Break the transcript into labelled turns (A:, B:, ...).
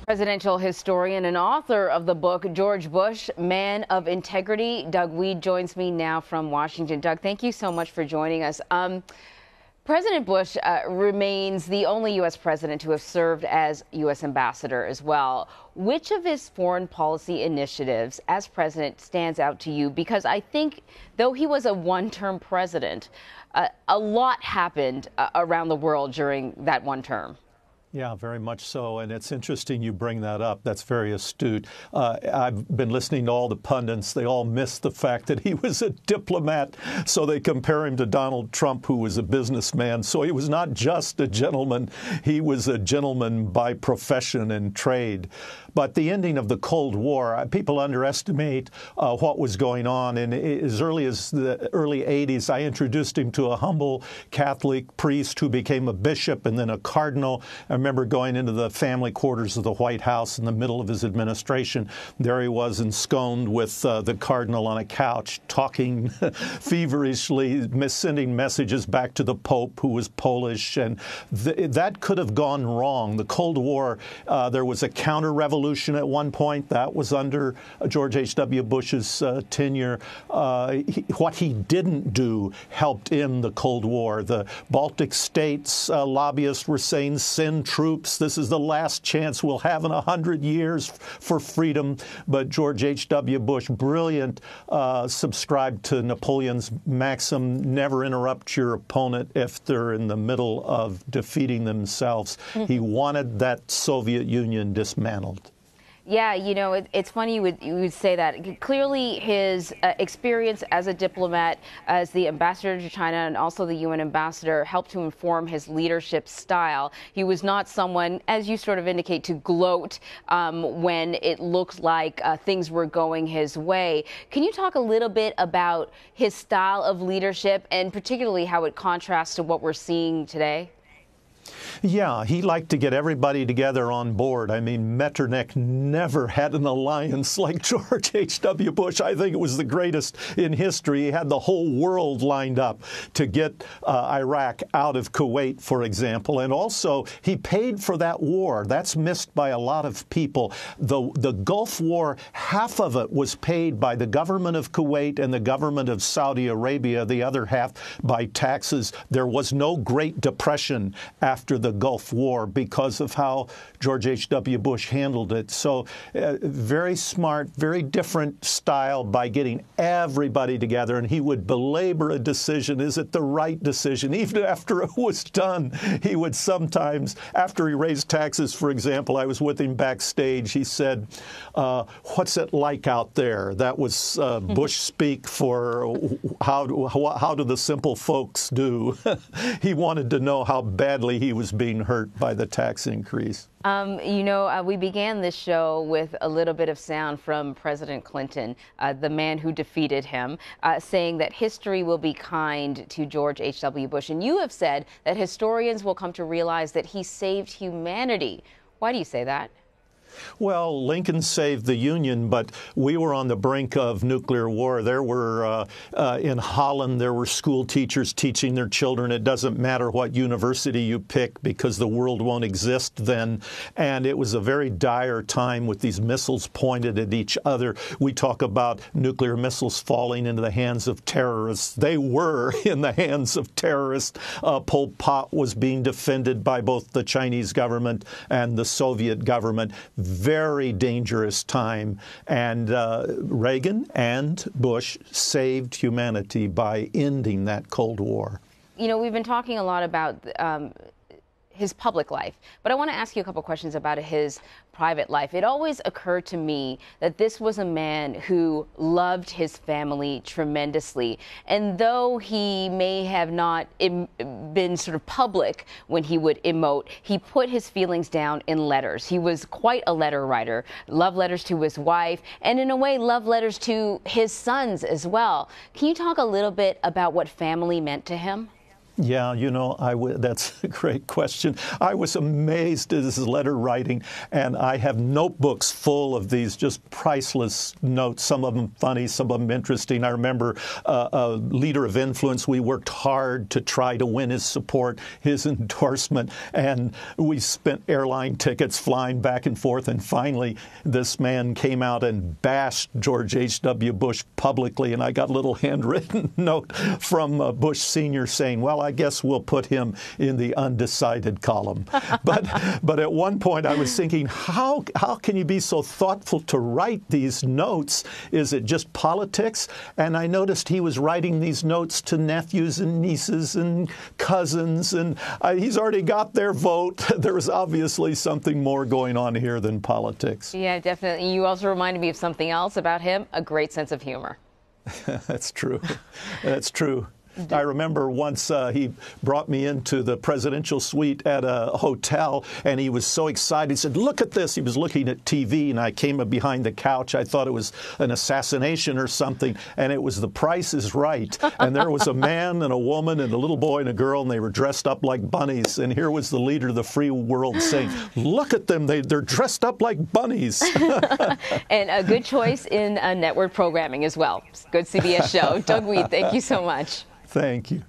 A: Presidential historian and author of the book, George Bush, Man of Integrity, Doug Wead, joins me now from Washington. Doug, thank you so much for joining us. President Bush remains the only U.S. president to have served as U.S. ambassador as well. Which of his foreign policy initiatives as president stands out to you? Because I think, though he was a one-term president, a lot happened around the world during that one term.
B: Yeah, very much so. And it's interesting you bring that up. That's very astute. I've been listening to all the pundits. They all miss the fact that he was a diplomat. So they compare him to Donald Trump, who was a businessman. So he was not just a gentleman. He was a gentleman by profession and trade. But the ending of the Cold War, people underestimate what was going on. And as early as the early 80s, I introduced him to a humble Catholic priest who became a bishop and then a cardinal. I remember going into the family quarters of the White House in the middle of his administration. There he was ensconced with the cardinal on a couch, talking feverishly, sending messages back to the Pope, who was Polish. And that could have gone wrong. The Cold War, there was a counter-revolution at one point. That was under George H.W. Bush's tenure. What he didn't do helped end the Cold War. The Baltic states lobbyists were saying, send troops. This is the last chance we'll have in 100 years for freedom. But George H.W. Bush, brilliant, subscribed to Napoleon's maxim, never interrupt your opponent if they're in the middle of defeating themselves. He wanted that Soviet Union dismantled.
A: Yeah, you know, it's funny you would say that. Clearly, his experience as a diplomat, as the ambassador to China and also the UN ambassador, helped to inform his leadership style. He was not someone, as you sort of indicate, to gloat when it looked like things were going his way. Can you talk a little bit about his style of leadership and particularly how it contrasts to what we're seeing today?
B: Yeah, he liked to get everybody together on board. I mean, Metternich never had an alliance like George H.W. Bush. I think it was the greatest in history. He had the whole world lined up to get Iraq out of Kuwait, for example. And also, he paid for that war. That's missed by a lot of people. The Gulf War, half of it was paid by the government of Kuwait and the government of Saudi Arabia, the other half by taxes. There was no Great Depression after the Gulf War because of how George H.W. Bush handled it. So very smart, very different style by getting everybody together. And he would belabor a decision. Is it the right decision? Even after it was done, he would sometimes, after he raised taxes, for example, I was with him backstage, he said, what's it like out there? That was Bush speak for how do the simple folks do? He wanted to know how badly he was being hurt by the tax increase.
A: You know, we began this show with a little bit of sound from President Clinton, the man who defeated him, saying that history will be kind to George H.W. Bush. And you have said that historians will come to realize that he saved humanity. Why do you say that?
B: Well, Lincoln saved the Union, but we were on the brink of nuclear war. There were, in Holland, there were school teachers teaching their children it doesn't matter what university you pick because the world won't exist then. And it was a very dire time with these missiles pointed at each other. We talk about nuclear missiles falling into the hands of terrorists. They were in the hands of terrorists. Pol Pot was being defended by both the Chinese government and the Soviet government. Very dangerous time. And Reagan and Bush saved humanity by ending that Cold War.
A: You know, we've been talking a lot about his public life, but I want to ask you a couple questions about his private life. It always occurred to me that this was a man who loved his family tremendously. And though he may have not been sort of public when he would emote, he put his feelings down in letters. He was quite a letter writer, love letters to his wife, and in a way, love letters to his sons as well. Can you talk a little bit about what family meant to him?
B: Yeah, that's a great question. I was amazed at his letter writing, and I have notebooks full of these just priceless notes, some of them funny, some of them interesting. I remember a leader of influence. We worked hard to try to win his support, his endorsement, and we spent airline tickets flying back and forth, and finally this man came out and bashed George H.W. Bush publicly, and I got a little handwritten note from Bush Sr. saying, well, I guess we'll put him in the undecided column. But at one point I was thinking, how can you be so thoughtful to write these notes? Is it just politics? And I noticed he was writing these notes to nephews and nieces and cousins, and he's already got their vote. There was obviously something more going on here than politics.
A: Yeah, definitely. You also reminded me of something else about him, a great sense of humor.
B: That's true. That's true. I remember once he brought me into the presidential suite at a hotel, and he was so excited. He said, look at this. He was looking at TV, and I came up behind the couch. I thought it was an assassination or something, and it was The Price is Right. And there was a man and a woman and a little boy and a girl, and they were dressed up like bunnies. And here was the leader of the free world saying, look at them. They're dressed up like bunnies.
A: And a good choice in network programming as well. Good CBS show. Doug Wead, thank you so much.
B: Thank you.